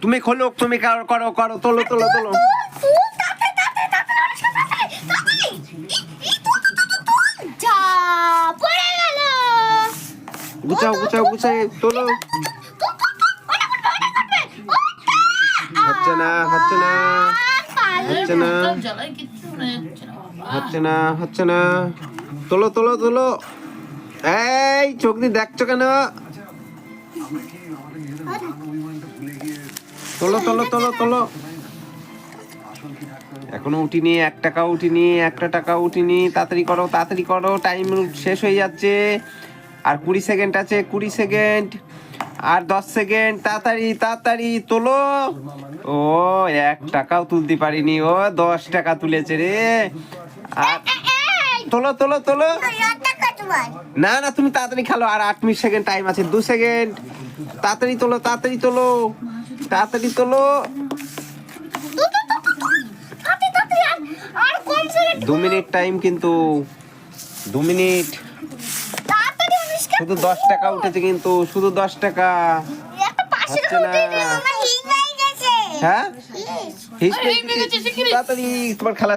তুমি খোলো, তুমি করো করো, তোলো তোলো তোলো। গুছাও গুছাও গুছাই তোলো। হচ্ছে না হচ্ছে না হচ্ছে না হচ্ছে না হচ্ছে না, তোলো তোলো তোলো। এই চোখ দিয়ে দেখছো কেন? তোলো তোলো তোলো তোলো। এখনো উঠিনি, 1 টাকাও উঠিনি, 1টা টাকা উঠিনি। তাড়াতাড়ি করো তাড়াতাড়ি করো, টাইম শেষ হয়ে যাচ্ছে। আর 20 সেকেন্ড আছে, 20 সেকেন্ড আর 10 সেকেন্ড। তাড়াতাড়ি তাড়াতাড়ি তোলো। ও 1 টাকাও তুলতে পারিনি, ও 10 টাকা তুলেছে রে। আর তোলো তোলো তোলো। না না, তুমি তাড়াতাড়ি খেলো। আর 8 সেকেন্ড টাইম আছে, 2 সেকেন্ড। তাড়াতাড়ি তোলো তাড়াতাড়ি তোলো তাড়াতাড়ি তোলো। 2 মিনিট টাইম, কিন্তু 2 মিনিট। শুধু 10 টাকা উঠেছে, কিন্তু শুধু 10 টাকা। হচ্ছে না। হ্যাঁ তাড়াতাড়ি, তোমার খেলা